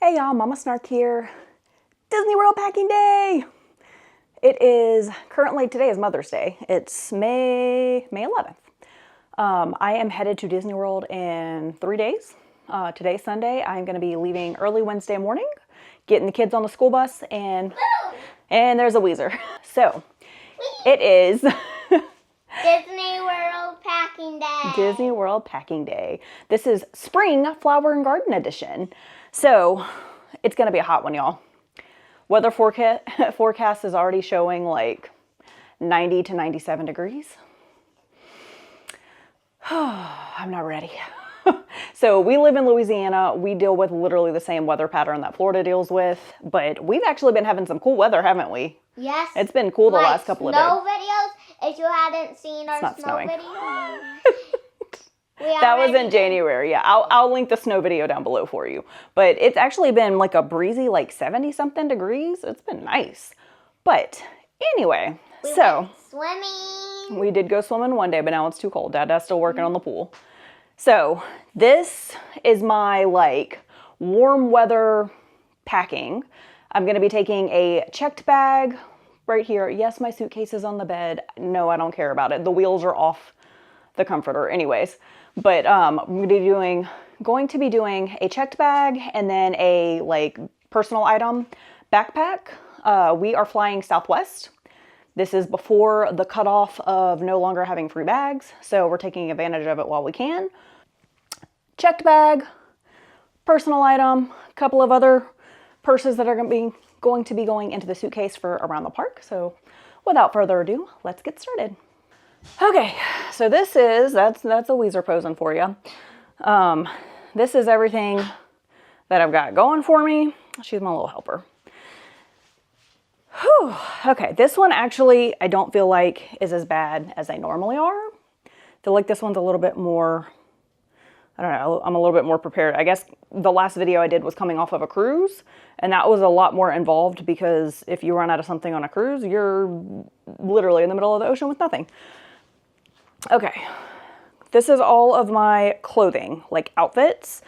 Hey y'all, Mama Snark here. Disney World packing day! It is currently, today is Mother's Day. It's May 11th. I am headed to Disney World in 3 days. Today's Sunday. I'm going to be leaving early Wednesday morning, getting the kids on the school bus, and there's a Weezer. So, it is Disney World packing day. Disney World packing day. This is Spring Flower and Garden Edition. So, it's going to be a hot one, y'all. Weather forecast is already showing like 90 to 97 degrees. I'm not ready. So we live in Louisiana. We deal with literally the same weather pattern that Florida deals with, but we've actually been having some cool weather, haven't we? Yes. It's been cool the last couple of days. Snow videos, if you hadn't seen our snow video. That was in January. Yeah, I'll link the snow video down below for you. But it's actually been like a breezy, like 70 something degrees. It's been nice. But anyway, we went swimming. We did go swimming one day, but now it's too cold. Dad's still working on the pool. So this is my like warm weather packing. I'm going to be taking a checked bag right here. Yes, my suitcase is on the bed. No, I don't care about it. The wheels are off the comforter anyways. But I'm going to be doing a checked bag and then a like personal item backpack. We are flying Southwest. This is before the cutoff of no longer having free bags, so we're taking advantage of it while we can. Checked bag, personal item, a couple of other purses that are going to be going into the suitcase for around the park. So without further ado, let's get started. Okay, so that's a Weezer posing for you. This is everything that I've got going for me. She's my little helper. Whew. Okay, this one actually I don't feel like is as bad as they normally are. I feel like this one's a little bit more, I don't know, I'm a little bit more prepared. I guess the last video I did was coming off of a cruise, and that was a lot more involved because if you run out of something on a cruise, you're literally in the middle of the ocean with nothing. Okay, this is all of my clothing, like outfits.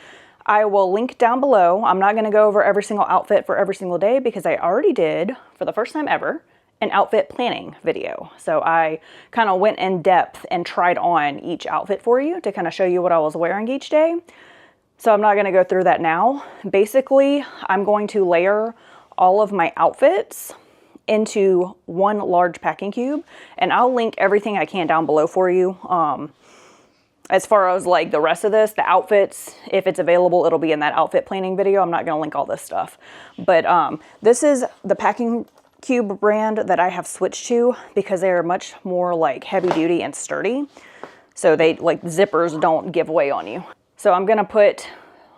I will link down below. I'm not going to go over every single outfit for every single day because I already did, for the first time ever, an outfit planning video. So I kind of went in depth and tried on each outfit for you to kind of show you what I was wearing each day. So I'm not going to go through that now. Basically, I'm going to layer all of my outfits into one large packing cube, and I'll link everything I can down below for you. As far as like the rest of this, the outfits, if it's available, it'll be in that outfit planning video. I'm not going to link all this stuff, but this is the packing cube brand that I have switched to because they're much more like heavy duty and sturdy. So they like zippers don't give way on you. So I'm going to put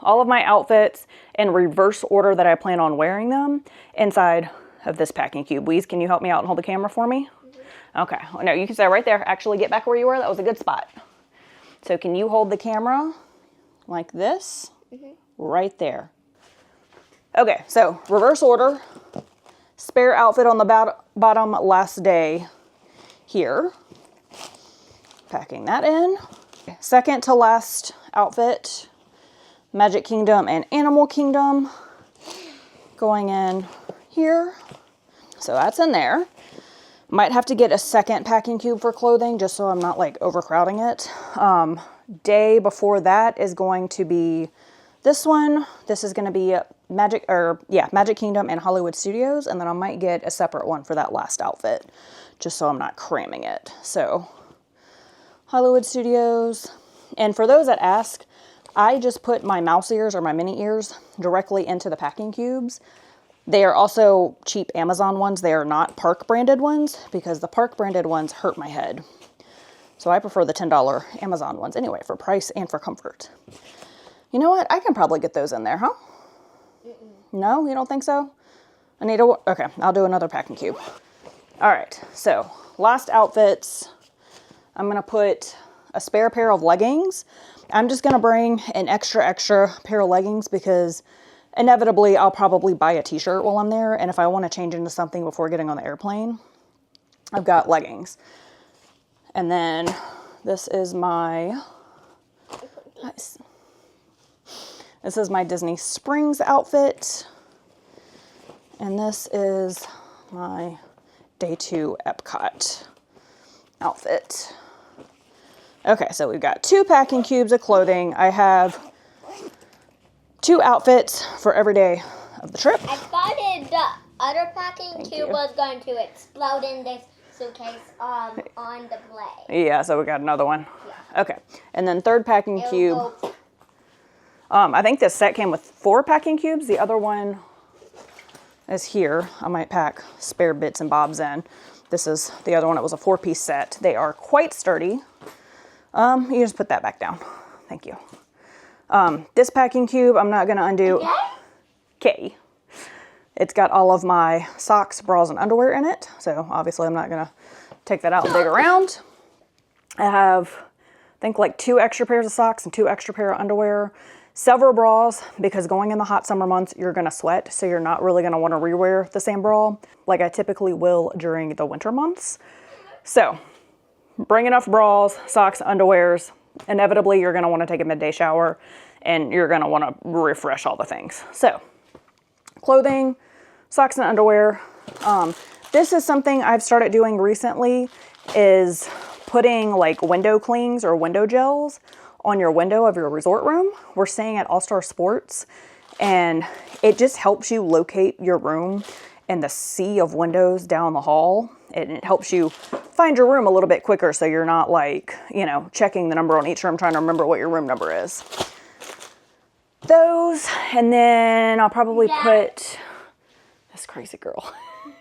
all of my outfits in reverse order that I plan on wearing them inside of this packing cube. Weeze, can you help me out and hold the camera for me? Okay. No, you can stay right there. Actually, get back where you were. That was a good spot. So can you hold the camera like this? Right there. Okay, so reverse order. Spare outfit on the bottom last day here. Packing that in. Second to last outfit, Magic Kingdom and Animal Kingdom. Going in here. So that's in there. Might have to get a second packing cube for clothing just so I'm not like overcrowding it. Day before that is going to be this one. This is going to be Magic Kingdom and Hollywood Studios, and then I might get a separate one for that last outfit just so I'm not cramming it. So Hollywood Studios. And for those that ask, I just put my mouse ears or my mini ears directly into the packing cubes. They are also cheap Amazon ones. They are not Park branded ones because the Park branded ones hurt my head. So I prefer the $10 Amazon ones anyway for price and for comfort. You know what? I can probably get those in there, huh? No, you don't think so? Okay, I'll do another packing cube. All right, so last outfits. I'm going to put a spare pair of leggings. I'm just going to bring an extra pair of leggings because inevitably, I'll probably buy a t-shirt while I'm there, and if I want to change into something before getting on the airplane, I've got leggings. And then this is my, This is my Disney Springs outfit. And this is my day 2 Epcot outfit. Okay, so we've got 2 packing cubes of clothing. I have 2 outfits for every day of the trip. I thought the other packing cube was going to explode in this suitcase on the plane. Yeah, so we got another one. Yeah. Okay, and then 3rd packing cube. I think this set came with 4 packing cubes. The other one is here. I might pack spare bits and bobs in. This is the other one. It was a 4-piece set. They are quite sturdy. You just put that back down. Thank you. This packing cube, I'm not gonna undo. Okay. It's got all of my socks, bras, and underwear in it. So obviously I'm not gonna take that out and dig around. I have, I think, like 2 extra pairs of socks and 2 extra pair of underwear. Several bras, because going in the hot summer months, you're gonna sweat, so you're not really gonna wanna rewear the same bra like I typically will during the winter months. So bring enough bras, socks, underwears. Inevitably, you're gonna wanna take a midday shower and you're gonna wanna refresh all the things. So clothing, socks and underwear. This is something I've started doing recently, is putting like window clings or window gels on your window of your resort room. We're staying at All-Star Sports, and it just helps you locate your room in the sea of windows down the hall. And it helps you find your room a little bit quicker, so you're not like, you know, checking the number on each room, trying to remember what your room number is. Those, and then I'll probably put this crazy girl.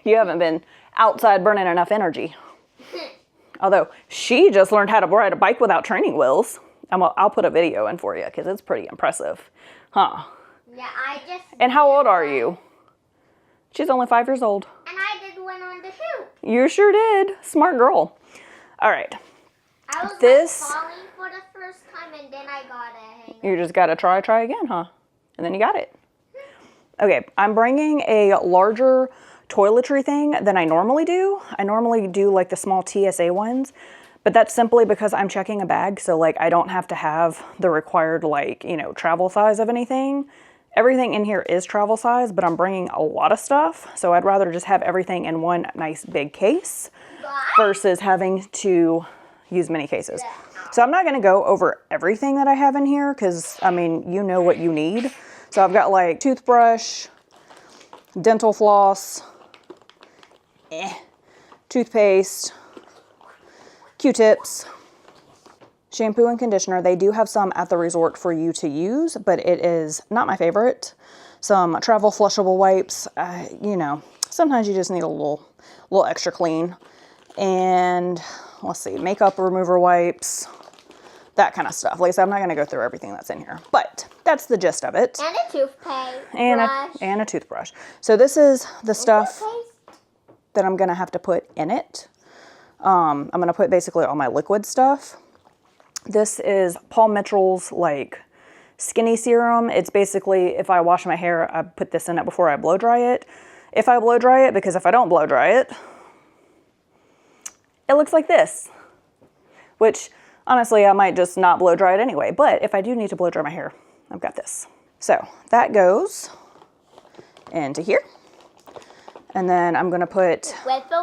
You haven't been outside burning enough energy. Although she just learned how to ride a bike without training wheels. I'll put a video in for you because it's pretty impressive. Huh? Yeah, I just... And how old are you? She's only 5 years old. And I did one on the hoop. You sure did. Smart girl. All right. I was like falling for the first time, and then I got it. You just got to try again, huh? And then you got it. Okay, I'm bringing a larger toiletry thing than I normally do. I normally do like the small TSA ones, but that's simply because I'm checking a bag, so like I don't have to have the required, like, you know, travel size of anything. Everything in here is travel size, but I'm bringing a lot of stuff, so I'd rather just have everything in one nice big case versus having to use many cases. So I'm not going to go over everything that I have in here because, I mean, you know what you need. So I've got like toothbrush, dental floss, toothpaste, Q-tips, shampoo and conditioner. They do have some at the resort for you to use, but it is not my favorite. Some travel flushable wipes. You know, sometimes you just need a little extra clean. And let's see, makeup remover wipes, that kind of stuff. Like I said, I'm not going to go through everything that's in here, but that's the gist of it. And a toothpaste. And a toothbrush. So this is the stuff that I'm going to have to put in it. I'm going to put basically all my liquid stuff. This is Paul Mitchell's like skinny serum. It's basically, if I wash my hair, I put this in it before I blow dry it. If I blow dry it, because if I don't blow dry it, it looks like this, which honestly, I might just not blow dry it anyway. But if I do need to blow dry my hair, I've got this. So that goes into here. And then I'm going to put... With the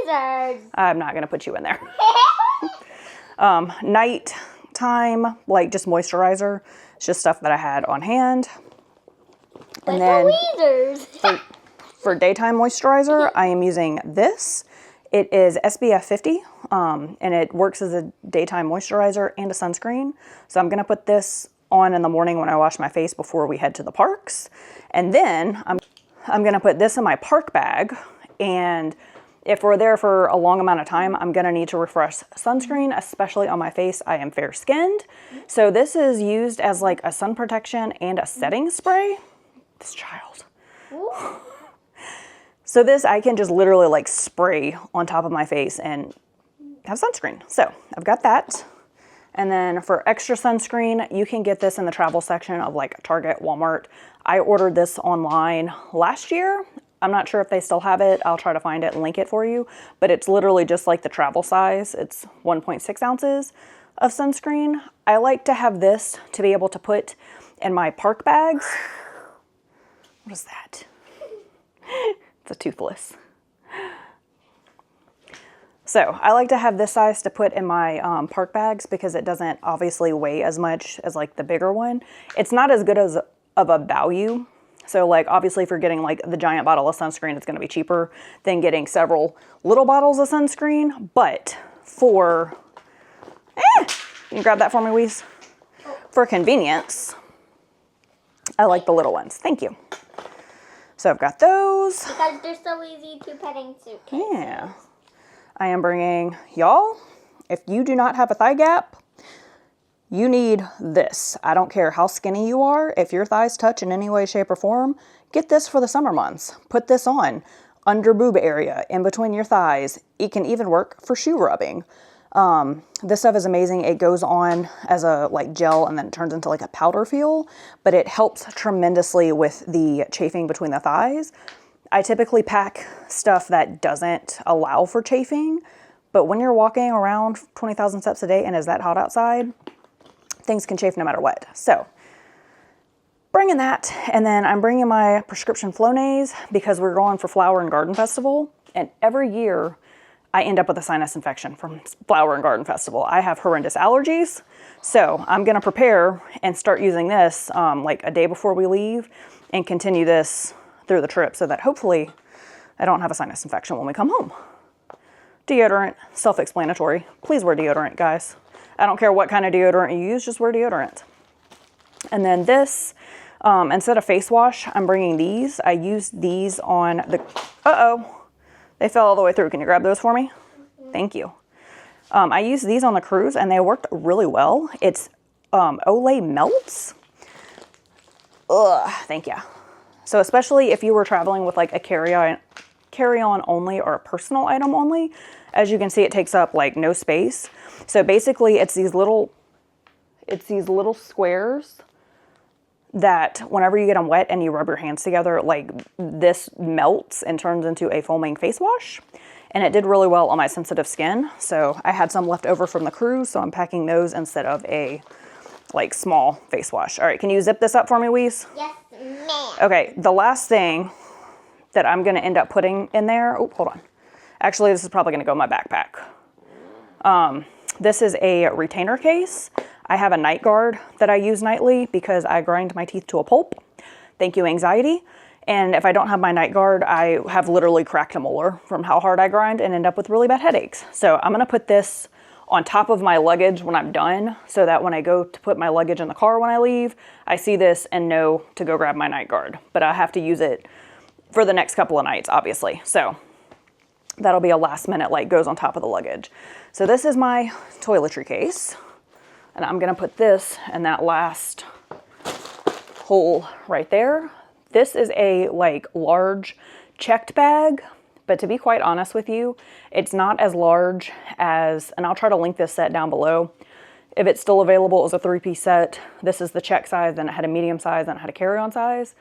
Weezers. I'm not going to put you in there. Night time, like just moisturizer. It's just stuff that I had on hand. And then the Weezers. for daytime moisturizer, I am using this. It is SPF 50, and it works as a daytime moisturizer and a sunscreen. So I'm going to put this on in the morning when I wash my face before we head to the parks. And then I'm going to put this in my park bag, and if we're there for a long amount of time, I'm going to need to refresh sunscreen, especially on my face. I am fair skinned. So this is used as like a sun protection and a setting spray. This child. So this I can just literally like spray on top of my face and have sunscreen. So I've got that. And then for extra sunscreen, you can get this in the travel section of like Target, Walmart. I ordered this online last year. I'm not sure if they still have it. I'll try to find it and link it for you. But it's literally just like the travel size. It's 1.6 ounces of sunscreen. I like to have this to be able to put in my park bags. What is that? It's a toothless. So I like to have this size to put in my park bags because it doesn't obviously weigh as much as like the bigger one. It's not as good as of a value. So like obviously if you're getting like the giant bottle of sunscreen, it's going to be cheaper than getting several little bottles of sunscreen. But for, can you grab that for me, Weeze? For convenience, I like the little ones. Thank you. So I've got those. Because they're so easy to put in suitcases. Yeah. I am bringing, y'all, if you do not have a thigh gap, you need this. I don't care how skinny you are. If your thighs touch in any way, shape, or form, get this for the summer months. Put this on under boob area, in between your thighs. It can even work for shoe rubbing. This stuff is amazing. It goes on as a like gel and then it turns into like a powder feel, but it helps tremendously with the chafing between the thighs. I typically pack stuff that doesn't allow for chafing, but when you're walking around 20,000 steps a day and it's that hot outside, things can chafe no matter what. So bringing that, and then I'm bringing my prescription Flonase because we're going for Flower and Garden Festival, and every year I end up with a sinus infection from Flower and Garden Festival. I have horrendous allergies, so I'm gonna prepare and start using this like a day before we leave and continue this through the trip so that hopefully I don't have a sinus infection when we come home. Deodorant, self-explanatory. Please wear deodorant, guys. I don't care what kind of deodorant you use, just wear deodorant. And then this, instead of face wash, I'm bringing these. I used these on the, they fell all the way through. Can you grab those for me? Thank you. I used these on the cruise and they worked really well. It's Olay Melts. Thank you. So especially if you were traveling with like a carry-on only or a personal item only, as you can see, it takes up like no space. So basically it's these little squares that whenever you get them wet and you rub your hands together, like this melts and turns into a foaming face wash. And it did really well on my sensitive skin. So I had some left over from the cruise, so I'm packing those instead of a like small face wash. All right, can you zip this up for me, Weeze? Yes, ma'am. Okay, the last thing that I'm gonna end up putting in there, oh, hold on. Actually, this is probably gonna go in my backpack. This is a retainer case. I have a night guard that I use nightly because I grind my teeth to a pulp. Thank you, anxiety. And if I don't have my night guard, I have literally cracked a molar from how hard I grind and end up with really bad headaches. So I'm gonna put this on top of my luggage when I'm done so that when I go to put my luggage in the car when I leave, I see this and know to go grab my night guard. But I have to use it for the next couple of nights, obviously. So that'll be a last minute, like goes on top of the luggage. So this is my toiletry case. And I'm gonna put this in that last hole right there. This is a like large checked bag, but to be quite honest with you, it's not as large as, and I'll try to link this set down below. If it's still available, it was a 3-piece set. This is the check size, then it had a medium size, then it had a carry-on size.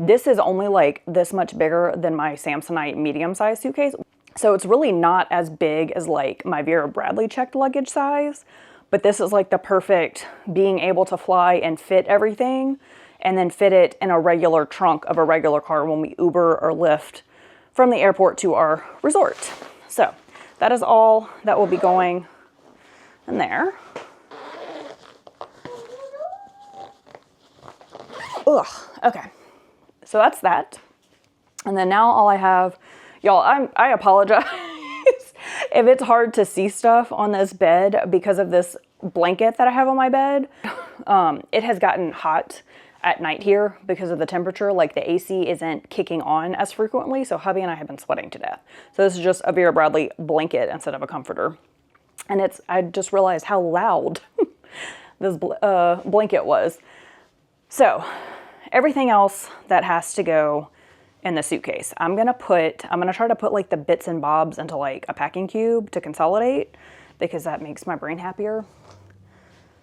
This is only like this much bigger than my Samsonite medium size suitcase. So it's really not as big as like my Vera Bradley checked luggage size, but this is like the perfect being able to fly and fit everything and then fit it in a regular trunk of a regular car when we Uber or Lyft from the airport to our resort. So that is all that will be going in there. Ugh, okay. So that's that. And then now all I have, y'all, I apologize if it's hard to see stuff on this bed because of this blanket that I have on my bed. It has gotten hot at night here because of the temperature. Like the AC isn't kicking on as frequently, so hubby and I have been sweating to death. So this is just a Vera Bradley blanket instead of a comforter. And I just realized how loud this blanket was. So everything else that has to go in the suitcase, I'm gonna try to put like the bits and bobs into like a packing cube to consolidate because that makes my brain happier.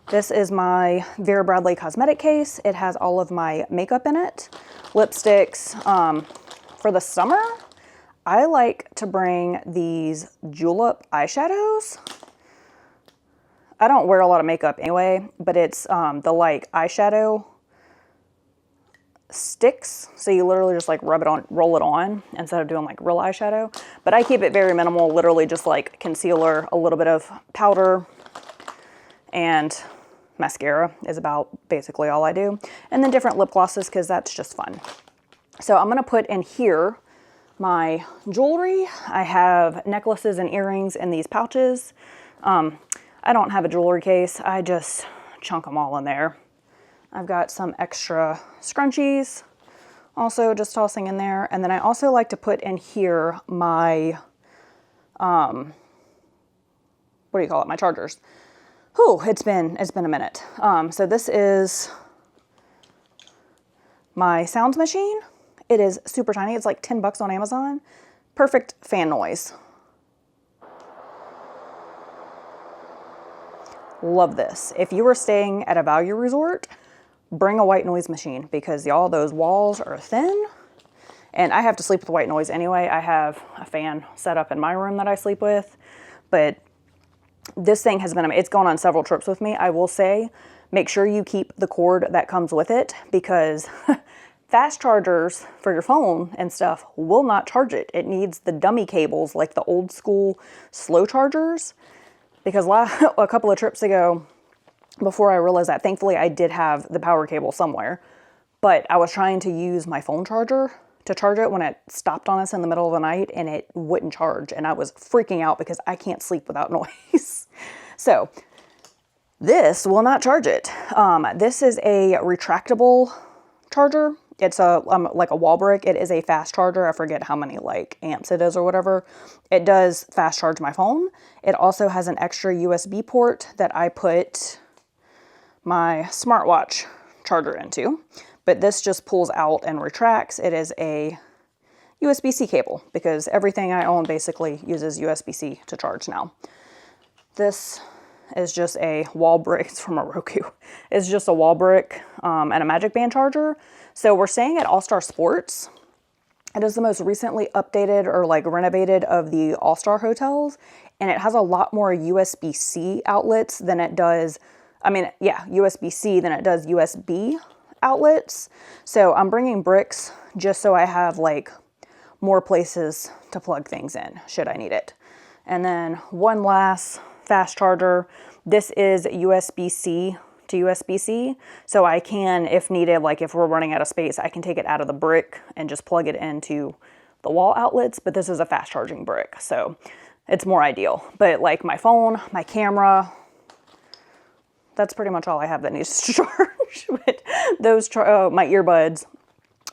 This is my Vera Bradley cosmetic case. It has all of my makeup in it, lipsticks. For the summer, I like to bring these julep eyeshadows. I don't wear a lot of makeup anyway, but it's the like eyeshadow sticks, so you literally just like rub it on, roll it on instead of doing like real eyeshadow. But I keep it very minimal, literally just like concealer, a little bit of powder, and mascara is about basically all I do. And then different lip glosses because that's just fun. So I'm gonna put in here my jewelry. I have necklaces and earrings in these pouches. I don't have a jewelry case. I just chunk them all in there. I've got some extra scrunchies also just tossing in there. And then I also like to put in here my, what do you call it? My chargers. Whew, it's been a minute. So this is my sounds machine. It is super tiny. It's like 10 bucks on Amazon. Perfect fan noise. Love this. If you are staying at a value resort, bring a white noise machine because y'all, those walls are thin. And I have to sleep with white noise anyway. I have a fan set up in my room that I sleep with, but this thing has been, it's gone on several trips with me. I will say, make sure you keep the cord that comes with it because fast chargers for your phone and stuff will not charge it. It needs the dummy cables, like the old school slow chargers. Because a couple of trips ago, before I realized that, thankfully I did have the power cable somewhere, but I was trying to use my phone charger to charge it when it stopped on us in the middle of the night and it wouldn't charge. And I was freaking out because I can't sleep without noise. So this will not charge it. This is a retractable charger. It's a like a wall brick. It is a fast charger. I forget how many like amps it is or whatever. It does fast charge my phone. It also has an extra USB port that I put my smartwatch charger into, but this just pulls out and retracts. It is a USB-C cable because everything I own basically uses USB-C to charge now. This is just a wall brick. It's from a Roku. It's just a wall brick and a Magic Band charger. So we're staying at All-Star Sports. It is the most recently updated or like renovated of the All-Star hotels, and it has a lot more USB-C outlets than it does, USB-C than it does USB outlets. So I'm bringing bricks just so I have like more places to plug things in should I need it. And then one last fast charger. This is USB-C to USB-C. So I can, if needed, like if we're running out of space, I can take it out of the brick and just plug it into the wall outlets. But this is a fast charging brick, so it's more ideal. But like my phone, my camera, that's pretty much all I have that needs to charge. But those, my earbuds,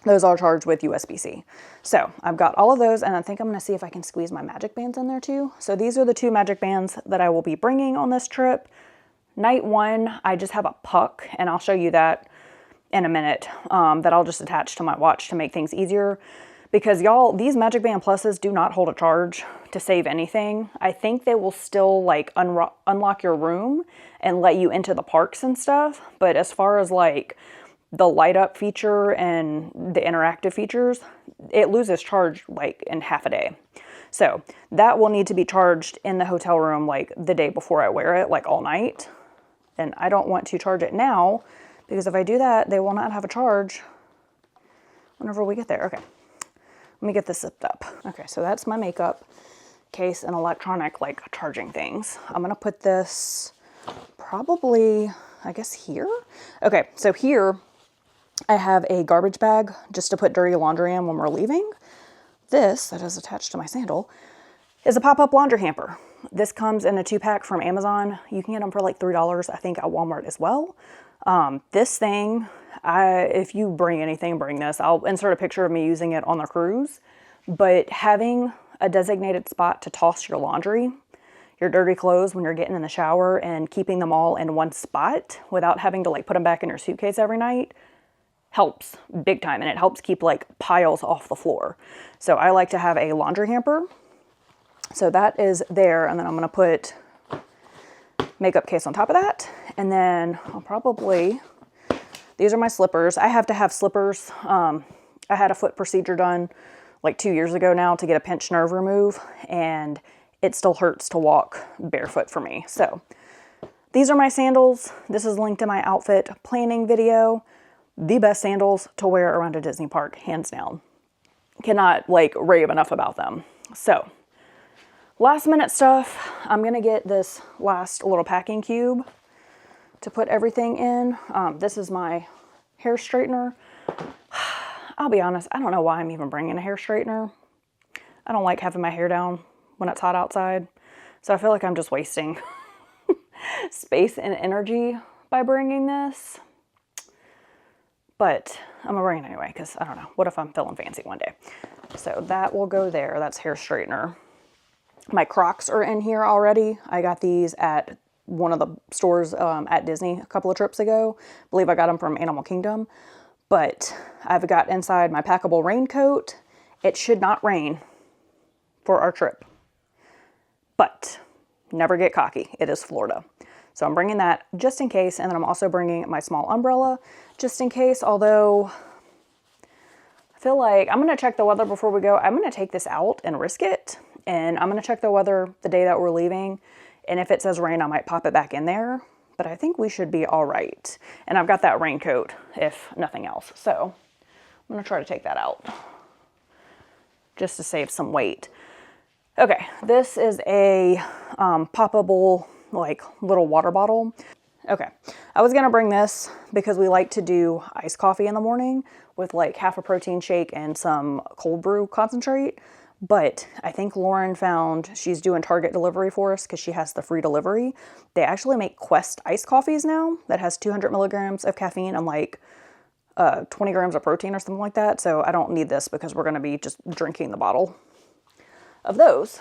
those are charged with USB-C. So I've got all of those, and I think I'm gonna see if I can squeeze my Magic Bands in there too. So these are the 2 Magic Bands that I will be bringing on this trip. Night 1, I just have a puck, and I'll show you that in a minute, that I'll just attach to my watch to make things easier. Because y'all, these Magic Band Pluses do not hold a charge to save anything. I think they will still like unlock your room and let you into the parks and stuff. But as far as like the light up feature and the interactive features, it loses charge like in half a day. So that will need to be charged in the hotel room like the day before I wear it, like all night. And I don't want to charge it now because if I do that, they will not have a charge whenever we get there. Okay, let me get this zipped up. Okay, so that's my makeup case and electronic like charging things. I'm gonna put this probably, I guess here. Okay, so here I have a garbage bag just to put dirty laundry in when we're leaving. This, that is attached to my sandal, is a pop-up laundry hamper. This comes in a 2-pack from Amazon. You can get them for like $3, I think, at Walmart as well. This thing, if you bring anything, bring this. I'll insert a picture of me using it on the cruise. But having a designated spot to toss your laundry, your dirty clothes when you're getting in the shower, and keeping them all in one spot without having to like put them back in your suitcase every night helps big time. And it helps keep like piles off the floor. So I like to have a laundry hamper. So that is there, and then I'm gonna put makeup case on top of that. And then I'll probably, these are my slippers. I have to have slippers. I had a foot procedure done like 2 years ago now to get a pinched nerve remove, and it still hurts to walk barefoot for me. So these are my sandals. This is linked in my outfit planning video. the best sandals to wear around a Disney park, hands down. Cannot like rave enough about them. So last minute stuff, I'm gonna get this last little packing cube to put everything in. This is my hair straightener. I'll be honest, I don't know why I'm even bringing a hair straightener. I don't like having my hair down when it's hot outside. So I feel like I'm just wasting space and energy by bringing this. But I'm gonna bring it anyway, because I don't know, what if I'm feeling fancy one day? So that will go there, that's hair straightener. My Crocs are in here already. I got these at one of the stores at Disney a couple of trips ago. I believe I got them from Animal Kingdom. But I've got inside my packable raincoat. It should not rain for our trip. But never get cocky, it is Florida. So I'm bringing that just in case, and then I'm also bringing my small umbrella just in case, although I feel like I'm gonna check the weather before we go. I'm gonna take this out and risk it, and I'm gonna check the weather the day that we're leaving, and if it says rain, I might pop it back in there, but I think we should be all right. And I've got that raincoat, if nothing else, so I'm gonna try to take that out just to save some weight. Okay, this is a poppable, like, little water bottle. Okay, I was gonna bring this because we like to do iced coffee in the morning with like half a protein shake and some cold brew concentrate. But I think Lauren found, she's doing Target delivery for us because she has the free delivery. They actually make Quest iced coffees now that has 200 milligrams of caffeine and like 20 grams of protein or something like that. So I don't need this because we're gonna be just drinking the bottle of those,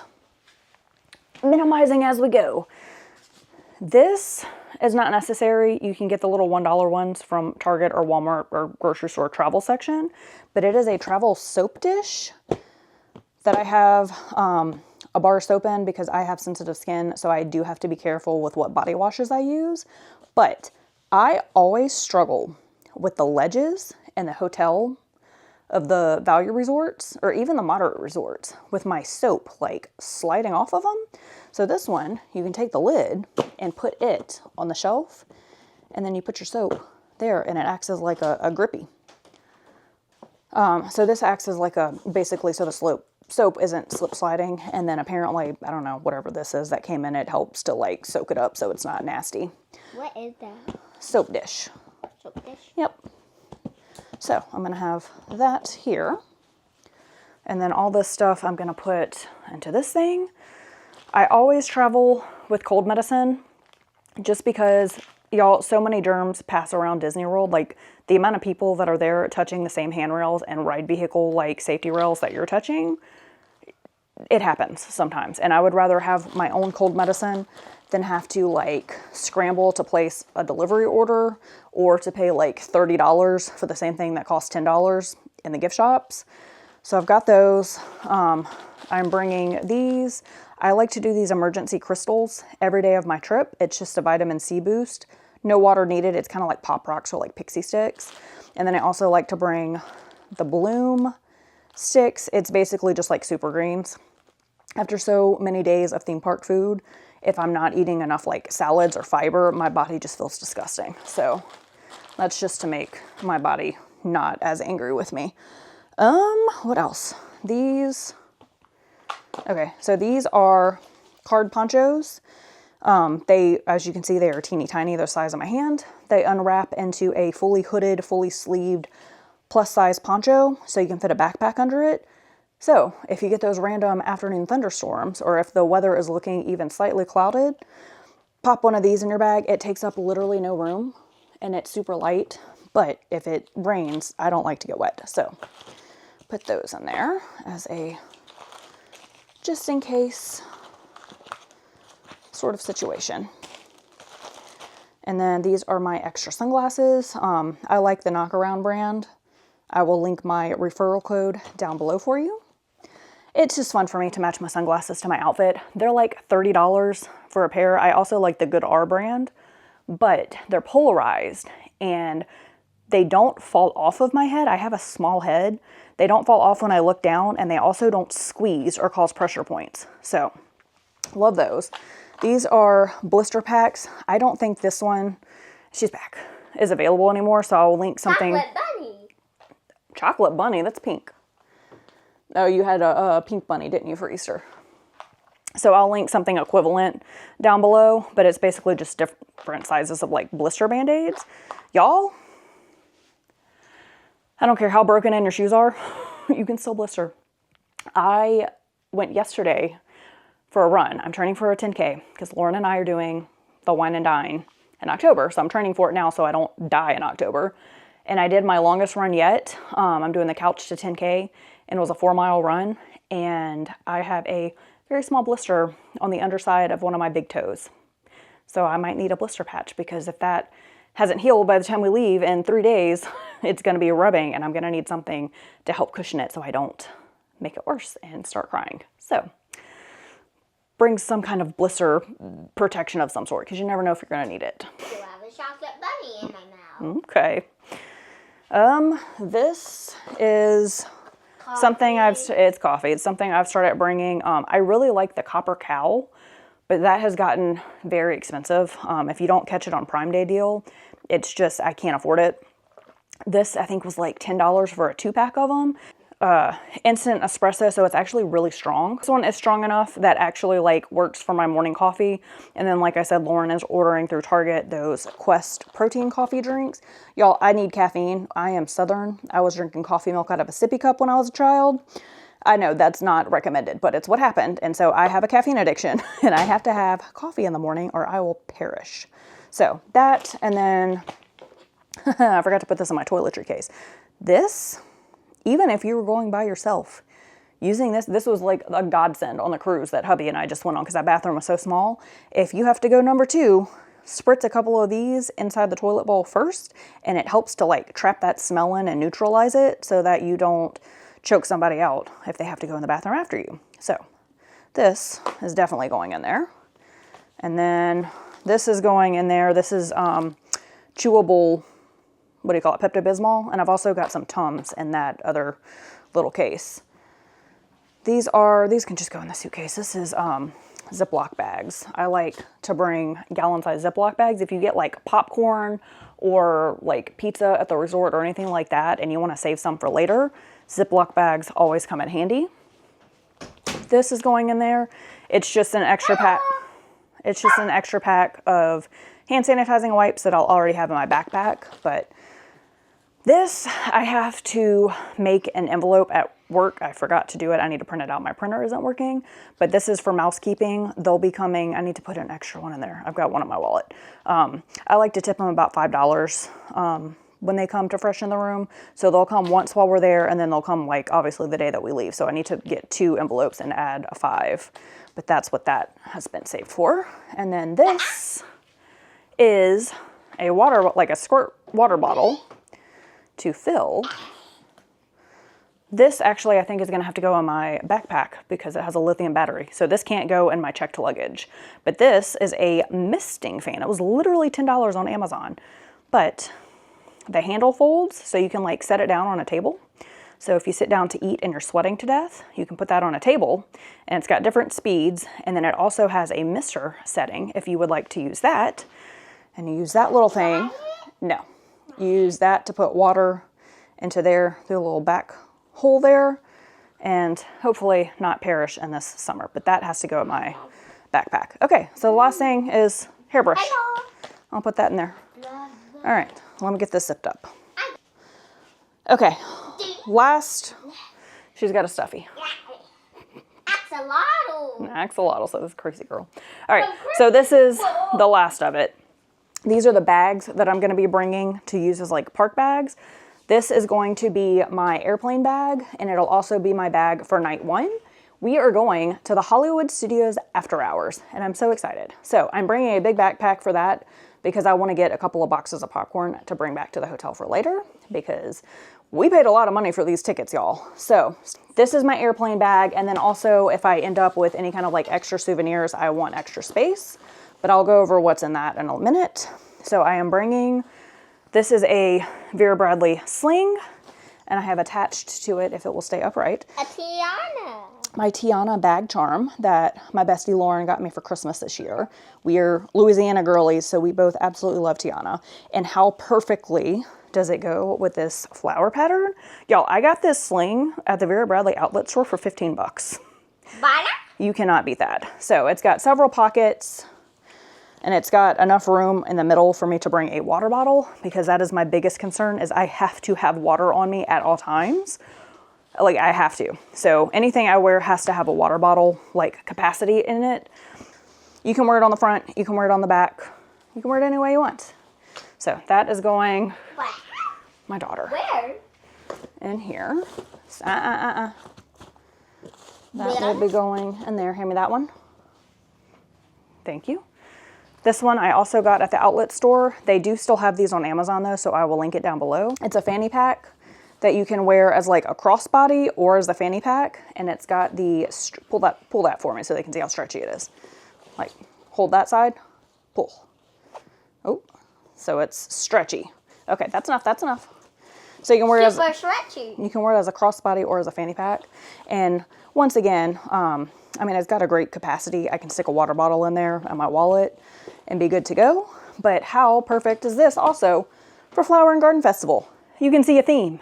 minimizing as we go. This is not necessary. You can get the little $1 ones from Target or Walmart or grocery store travel section, but it is a travel soap dish that I have a bar of soap in because I have sensitive skin, so I do have to be careful with what body washes I use. But I always struggle with the ledges in the hotel of the value resorts or even the moderate resorts with my soap like sliding off of them. So this one, you can take the lid and put it on the shelf, and then you put your soap there and it acts as like a grippy. So this acts as like basically so the soap isn't slip sliding, and then apparently, I don't know, whatever this is that came in, it helps to like soak it up so it's not nasty. What is that? Soap dish. Soap dish? Yep. So I'm gonna have that here. And then all this stuff I'm gonna put into this thing. I always travel with cold medicine just because, y'all, so many germs pass around Disney World. Like the amount of people that are there touching the same handrails and ride vehicle like safety rails that you're touching, it happens sometimes. And I would rather have my own cold medicine than have to like scramble to place a delivery order or to pay like $30 for the same thing that costs $10 in the gift shops. So I've got those. I'm bringing these. I like to do these emergency crystals every day of my trip. It's just a vitamin C boost. No water needed. It's kind of like Pop Rocks or like Pixie Sticks. And then I also like to bring the Bloom sticks. It's basically just like super greens. After so many days of theme park food, if I'm not eating enough like salads or fiber, my body just feels disgusting. So that's just to make my body not as angry with me. What else? Okay, so these are card ponchos. They, as you can see, they are teeny tiny. They're the size of my hand. They unwrap into a fully hooded, fully sleeved, plus size poncho, so you can fit a backpack under it. So if you get those random afternoon thunderstorms, or if the weather is looking even slightly clouded, pop one of these in your bag. It takes up literally no room, and it's super light. But if it rains, I don't like to get wet. So put those in there as a just in case sort of situation. And then these are my extra sunglasses. I like the Knockaround brand. I will link my referral code down below for you. It's just fun for me to match my sunglasses to my outfit. They're like $30 for a pair. I also like the Good R brand, but they're polarized and they don't fall off of my head. I have a small head. They don't fall off when I look down, and they also don't squeeze or cause pressure points. So love those. These are blister packs. I don't think this one, she's back. is available anymore, so I'll link something. Chocolate bunny. Chocolate bunny, that's pink. Oh, you had a pink bunny, didn't you, for Easter? So I'll link something equivalent down below, but it's basically just different sizes of like blister band-aids. Y'all, I don't care how broken in your shoes are, you can still blister. I went yesterday for a run. I'm training for a 10K because Lauren and I are doing the Wine and Dine in October. So I'm training for it now so I don't die in October. And I did my longest run yet. I'm doing the couch to 10K, and it was a 4-mile run. And I have a very small blister on the underside of one of my big toes. So I might need a blister patch, because if that hasn't healed by the time we leave in 3 days, it's going to be rubbing, and I'm going to need something to help cushion it so I don't make it worse and start crying. So bring some kind of blister protection of some sort, because you never know if you're going to need it. I have a chocolate bunny in my mouth. Okay. This is Coffee. something it's coffee. It's something I've started bringing. I really like the copper cow, but that has gotten very expensive. If you don't catch it on Prime Day deal, it's just, I can't afford it. This, I think, was like $10 for a 2-pack of them. Instant espresso, so it's actually really strong. This one is strong enough that actually like works for my morning coffee. And then, like I said, Lauren is ordering through Target those Quest protein coffee drinks. Y'all, I need caffeine. I am Southern. I was drinking coffee milk out of a sippy cup when I was a child. I know that's not recommended, but it's what happened. And so I have a caffeine addiction, and I have to have coffee in the morning or I will perish. So that, and then I forgot to put this in my toiletry case. This, even if you were going by yourself, using this was like a godsend on the cruise that hubby and I just went on, because that bathroom was so small. If you have to go number 2, spritz a couple of these inside the toilet bowl first, and it helps to like trap that smell in and neutralize it so that you don't choke somebody out if they have to go in the bathroom after you. So this is definitely going in there. And then this is going in there. This is chewable, what do you call it, Pepto-Bismol. And I've also got some Tums in that other little case. These can just go in the suitcase. This is Ziploc bags. I like to bring gallon-sized Ziploc bags. If you get like popcorn or like pizza at the resort or anything like that, and you want to save some for later, Ziploc bags always come in handy. This is going in there. It's just an extra pack. It's just an extra pack of hand sanitizing wipes that I'll already have in my backpack. But this, I have to make an envelope at work. I forgot to do it. I need to print it out. My printer isn't working, but this is for mouse keeping. They'll be coming. I need to put an extra one in there. I've got one in my wallet. I like to tip them about $5 when they come to freshen the room. So they'll come once while we're there, and then they'll come like obviously the day that we leave. So I need to get 2 envelopes and add a 5, but that's what that has been saved for. And then this is a water, like a squirt water bottle to fill. This actually I think is going to have to go in my backpack because it has a lithium battery. So this can't go in my checked luggage. But this is a misting fan. It was literally $10 on Amazon. But the handle folds so you can like set it down on a table. So if you sit down to eat and you're sweating to death, you can put that on a table, and it's got different speeds. And then it also has a mister setting if you would like to use that. And you use that little thing. No. You use that to put water into there through a little back hole there, and hopefully not perish in this summer. But that has to go in my backpack. Okay, so the last thing is hairbrush. I'll put that in there. All right, let me get this zipped up. Okay, last, she's got a stuffy. Axolotl. Axolotl, so this is crazy girl. All right, so this is the last of it. These are the bags that I'm going to be bringing to use as like park bags. This is going to be my airplane bag, and it'll also be my bag for night 1. We are going to the Hollywood Studios after hours, and I'm so excited. So I'm bringing a big backpack for that because I want to get a couple of boxes of popcorn to bring back to the hotel for later, because we paid a lot of money for these tickets, y'all. So this is my airplane bag, and then also if I end up with any kind of like extra souvenirs, I want extra space. But I'll go over what's in that in a minute. So I am bringing, this is a Vera Bradley sling, and I have attached to it, if it will stay upright, A tiana. my Tiana bag charm that my bestie Lauren got me for Christmas this year. We're Louisiana girlies, so we both absolutely love Tiana. And how perfectly does it go with this flower pattern? Y'all, I got this sling at the Vera Bradley outlet store for 15 bucks. You cannot beat that. So it's got several pockets, and it's got enough room in the middle for me to bring a water bottle, because that is my biggest concern, is I have to have water on me at all times. Like, I have to. So anything I wear has to have a water bottle, like, capacity in it. You can wear it on the front, you can wear it on the back, you can wear it any way you want. So that is going, my daughter. Where? In here. That will be going in there. Hand me that one. Thank you. This one I also got at the outlet store. They do still have these on Amazon though, so I will link it down below. It's a fanny pack that you can wear as like a crossbody or as the fanny pack, and it's got the, pull that for me so they can see how stretchy it is. Like, hold that side, pull. Oh, so it's stretchy. Okay, that's enough, that's enough. So you can wear it as, stretchy. You can wear it as a crossbody or as a fanny pack. And once again, I mean, it's got a great capacity. I can stick a water bottle in there and my wallet and be good to go. But how perfect is this also for Flower and Garden Festival? You can see a theme.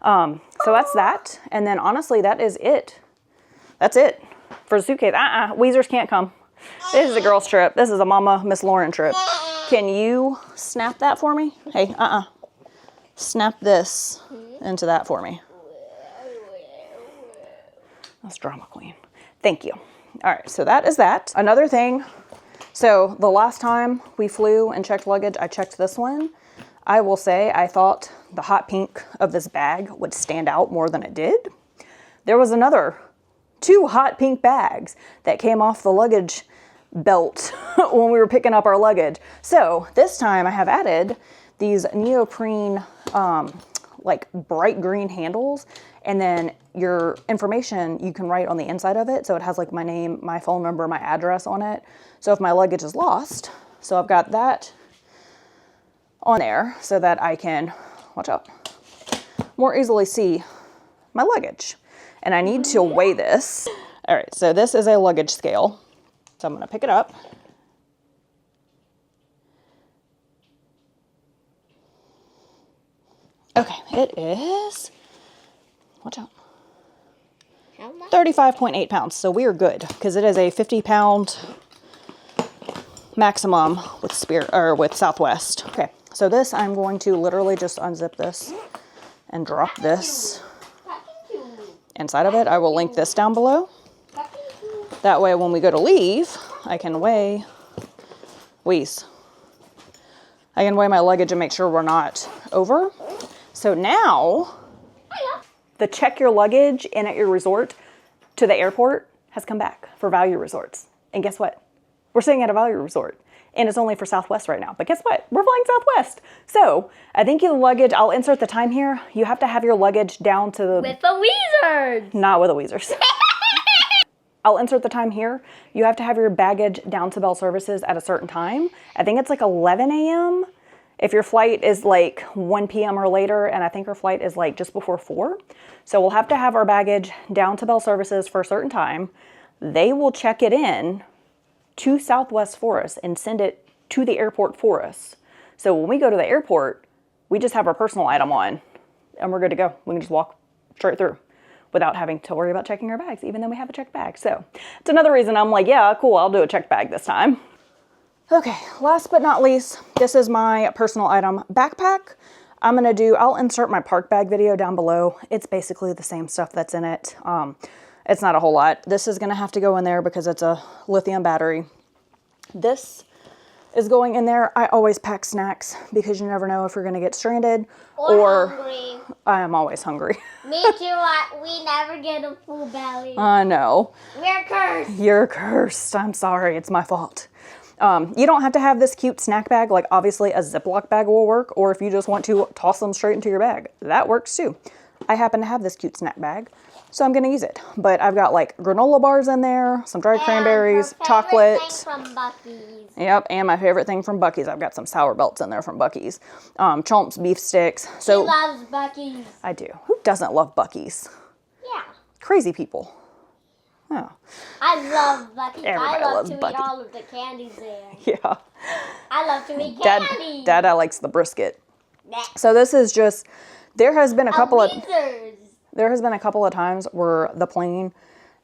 So that's that. And then honestly, that is it. That's it for the suitcase. Weezers can't come. This is a girls trip. This is a Mama Miss Lauren trip. Can you snap that for me? Hey, snap this into that for me. That's drama queen. Thank you. All right, so that is that. Another thing, so the last time we flew and checked luggage, I checked this one. I will say I thought the hot pink of this bag would stand out more than it did. There was another 2 hot pink bags that came off the luggage belt when we were picking up our luggage. So this time I have added these neoprene, like bright green handles, and then your information you can write on the inside of it. So it has like my name, my phone number, my address on it. So if my luggage is lost, so I've got that on there so that I can, watch out, more easily see my luggage. And I need to weigh this. All right, so this is a luggage scale. So I'm gonna pick it up. Okay, it is, watch out, 35.8 pounds. So we are good because it is a 50-pound maximum with Spirit or with Southwest. Okay, so this I'm going to literally just unzip this and drop this inside of it. I will link this down below. That way when we go to leave, I can weigh I can weigh my luggage and make sure we're not over. So now, the check your luggage in at your resort to the airport has come back for value resorts. And guess what? We're staying at a value resort. And it's only for Southwest right now. But guess what? We're flying Southwest. So I think your luggage, I'll insert the time here. You have to have your luggage down to the... With the Weezers. Not with the Weezers. I'll insert the time here. You have to have your baggage down to Bell Services at a certain time. I think it's like 11 a.m. If your flight is like 1 p.m. or later, and I think our flight is like just before 4. So we'll have to have our baggage down to Bell Services for a certain time. They will check it in to Southwest for us and send it to the airport for us. So when we go to the airport, we just have our personal item on and we're good to go. We can just walk straight through without having to worry about checking our bags, even though we have a checked bag. So it's another reason I'm like, yeah, cool, I'll do a checked bag this time. Okay, last but not least, this is my personal item backpack. I'll insert my park bag video down below. It's basically the same stuff that's in it. It's not a whole lot. This is gonna have to go in there because it's a lithium battery. This is going in there. I always pack snacks because you never know if you're gonna get stranded or hungry. I am always hungry. Me too. We never get a full belly. I know. We're cursed. You're cursed. I'm sorry. It's my fault. You don't have to have this cute snack bag. Like obviously a Ziploc bag will work, or if you just want to toss them straight into your bag, that works too. I happen to have this cute snack bag, so I'm gonna use it. But I've got like granola bars in there, some dried cranberries, chocolate. From Bucky's. Yep, and my favorite thing from Bucky's. I've got some sour belts in there from Bucky's. Chomps beef sticks. So She loves Bucky's. I do. Who doesn't love Bucky's? Yeah. Crazy people. Oh. I love Bucky. Everybody I love loves to Bucky. eat all of the candies there. Yeah. I love to eat candy. Dada likes the brisket. Nah. So this is just, there has been a couple of times where the plane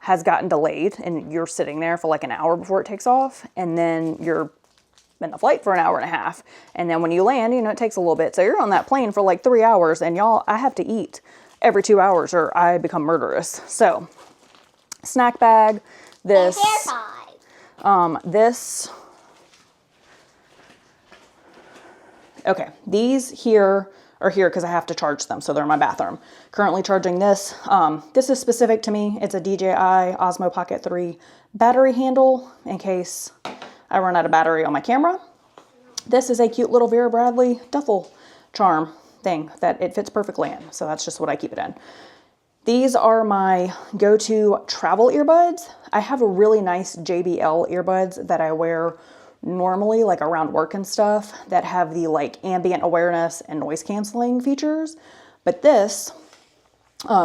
has gotten delayed and you're sitting there for like an hour before it takes off, and then you're in the flight for an hour and a half, and then when you land, you know, it takes a little bit. So you're on that plane for like 3 hours, and y'all, I have to eat every 2 hours or I become murderous. So snack bag, this, okay, these here are here because I have to charge them, so they're in my bathroom. Currently charging this. This is specific to me. It's a DJI Osmo Pocket 3 battery handle in case I run out of battery on my camera. This is a cute little Vera Bradley duffel charm thing that it fits perfectly in, so that's just what I keep it in. These are my go-to travel earbuds. I have a really nice JBL earbuds that I wear normally, like around work and stuff, that have the like ambient awareness and noise canceling features. But this,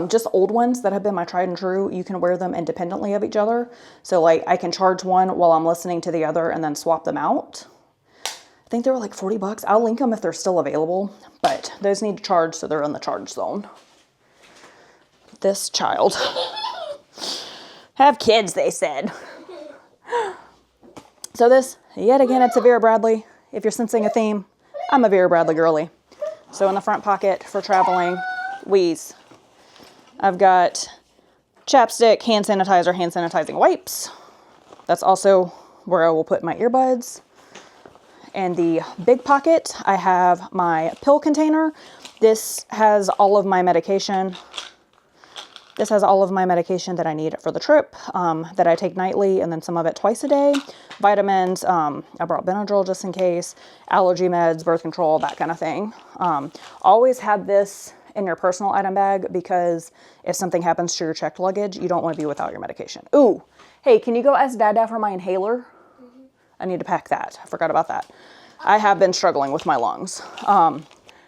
just old ones that have been my tried and true, you can wear them independently of each other. So like I can charge one while I'm listening to the other and then swap them out. I think they were like 40 bucks. I'll link them if they're still available, but those need to charge, so they're in the charge zone. This child. Have kids, they said. So this, yet again, it's a Vera Bradley. If you're sensing a theme, I'm a Vera Bradley girly. So in the front pocket for traveling, Wheeze. I've got chapstick, hand sanitizing wipes. That's also where I will put my earbuds. In the big pocket, I have my pill container. This has all of my medication. This has all of my medication that I need for the trip, that I take nightly, and then some of it twice a day. Vitamins, I brought Benadryl just in case, allergy meds, birth control, that kind of thing. Always have this in your personal item bag, because if something happens to your checked luggage, you don't want to be without your medication. Ooh, hey, can you go ask Dada for my inhaler? Mm-hmm. I need to pack that. I forgot about that. I have been struggling with my lungs. I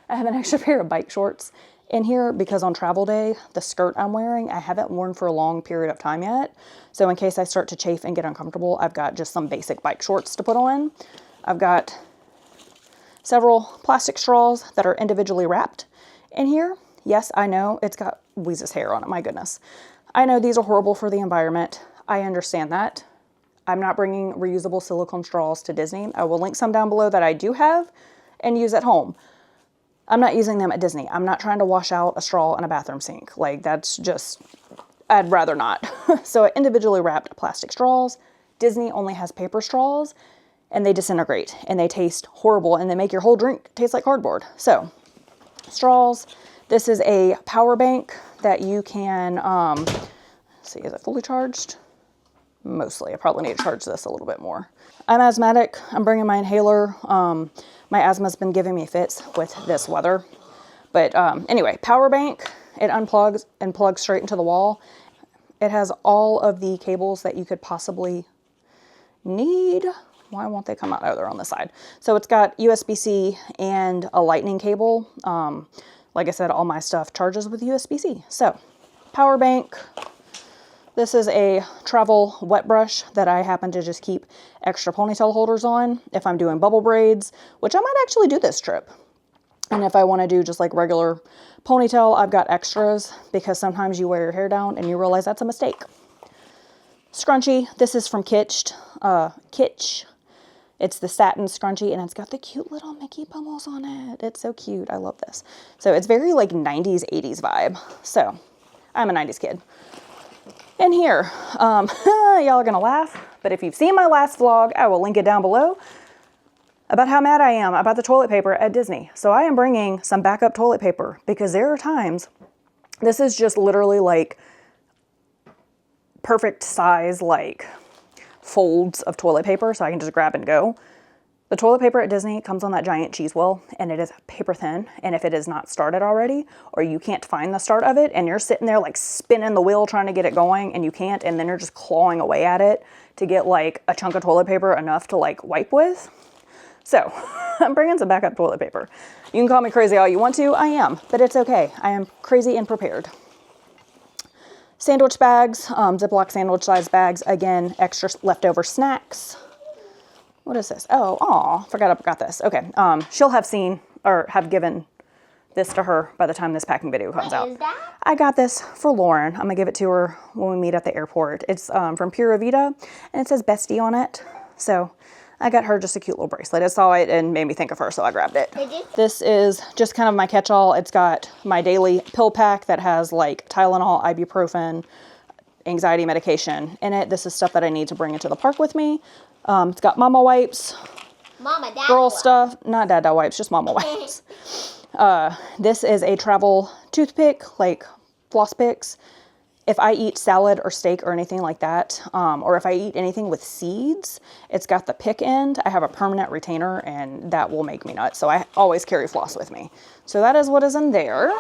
have an extra pair of bike shorts in here because on travel day, the skirt I'm wearing, I haven't worn for a long period of time yet. So in case I start to chafe and get uncomfortable, I've got just some basic bike shorts to put on. I've got several plastic straws that are individually wrapped in here. Yes, I know it's got Weeze's hair on it, my goodness. I know these are horrible for the environment. I understand that. I'm not bringing reusable silicone straws to Disney. I will link some down below that I do have and use at home. I'm not using them at Disney. I'm not trying to wash out a straw in a bathroom sink. Like, that's just, I'd rather not. So individually wrapped plastic straws. Disney only has paper straws, and they disintegrate and they taste horrible and they make your whole drink taste like cardboard. So straws. This is a power bank that you can, let's see, is it fully charged? Mostly. I probably need to charge this a little bit more. I'm asthmatic. I'm bringing my inhaler. My asthma's been giving me fits with this weather. But anyway, power bank. It unplugs and plugs straight into the wall. It has all of the cables that you could possibly need. Why won't they come out? Oh, they're on the side. So it's got USB-C and a lightning cable. Like I said, all my stuff charges with USB-C. So power bank. This is a travel wet brush that I happen to just keep extra ponytail holders on if I'm doing bubble braids, which I might actually do this trip. And if I want to do just like regular ponytail, I've got extras, because sometimes you wear your hair down and you realize that's a mistake. Scrunchie. This is from Kitsch. It's the satin scrunchie, and it's got the cute little Mickey pummels on it. It's so cute. I love this. So it's very like 90s, 80s vibe. So I'm a 90s kid. And here, y'all are gonna laugh, but if you've seen my last vlog, I will link it down below, about how mad I am about the toilet paper at Disney. So I am bringing some backup toilet paper, because there are times, this is just literally like perfect size, like folds of toilet paper, so I can just grab and go. The toilet paper at Disney comes on that giant cheese wheel, and it is paper thin. And if it is not started already, or you can't find the start of it, and you're sitting there like spinning the wheel trying to get it going, and you can't, and then you're just clawing away at it to get like a chunk of toilet paper enough to like wipe with. So I'm bringing some backup toilet paper. You can call me crazy all you want to. I am, but it's okay. I am crazy and prepared. Sandwich bags, Ziploc sandwich size bags. Again, extra leftover snacks. What is this? Oh, forgot I got this. Okay, she'll have seen or have given this to her by the time this packing video comes out. What is that? I got this for Lauren. I'm gonna give it to her when we meet at the airport. It's from Pura Vida, and it says Bestie on it. So I got her just a cute little bracelet. I saw it and made me think of her, so I grabbed it. This is just kind of my catch-all. It's got my daily pill pack that has like Tylenol, ibuprofen, anxiety medication in it. This is stuff that I need to bring into the park with me. It's got mama wipes, Mama, Dad girl wipes. stuff, not dada wipes, just mama wipes. This is a travel toothpick, like floss picks. If I eat salad or steak or anything like that, or if I eat anything with seeds, it's got the pick end. I have a permanent retainer and that will make me nuts. So I always carry floss with me. So that is what is in there.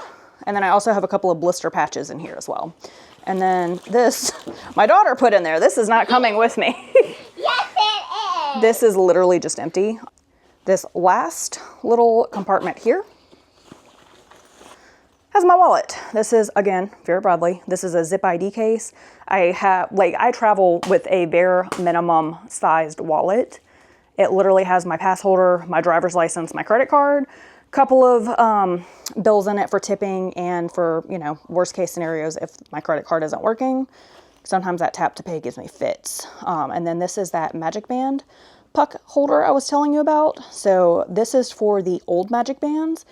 And then I also have a couple of blister patches in here as well. And then this, my daughter put in there. This is not coming with me. Yes, it is. This is literally just empty. This last little compartment here has my wallet. This is, again, Vera Bradley. This is a zip ID case. I travel with a bare minimum sized wallet. It literally has my pass holder, my driver's license, my credit card, couple of bills in it for tipping and for, you know, worst case scenarios if my credit card isn't working. Sometimes that tap to pay gives me fits. And then this is that Magic Band puck holder I was telling you about. So this is for the old Magic Bands.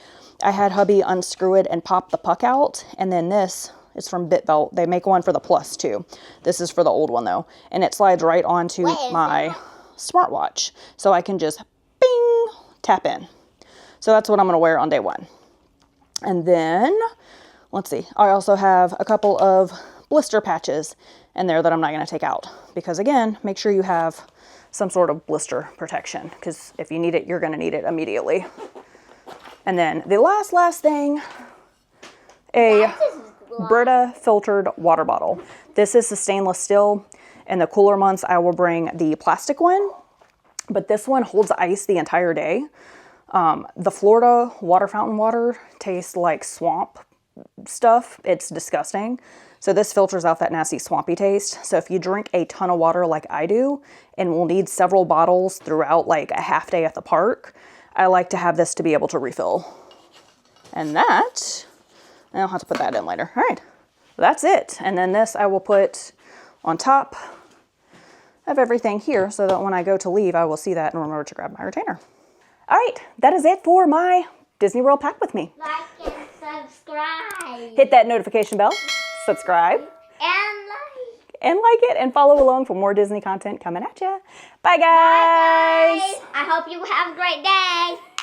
I had hubby unscrew it and pop the puck out. And then this is from BitBelt. They make one for the Plus too. This is for the old one though. And it slides right onto my smartwatch. So I can just bing, tap in. So that's what I'm gonna wear on day one. And then, let's see, I also have a couple of blister patches in there that I'm not gonna take out. Because again, make sure you have some sort of blister protection, because if you need it, you're gonna need it immediately. And then the last thing, a Brita filtered water bottle. This is the stainless steel. In the cooler months, I will bring the plastic one, but this one holds ice the entire day. The Florida water fountain water tastes like swamp stuff. It's disgusting. So this filters out that nasty swampy taste. So if you drink a ton of water like I do and will need several bottles throughout like a half day at the park, I like to have this to be able to refill. And that, I'll have to put that in later. All right, that's it. And then this I will put on top of everything here so that when I go to leave, I will see that and remember to grab my retainer. All right, that is it for my Disney World Pack With Me. Like and subscribe. Hit that notification bell, subscribe, And like it, and follow along for more Disney content coming at ya. Bye, guys. bye, guys. I hope you have a great day.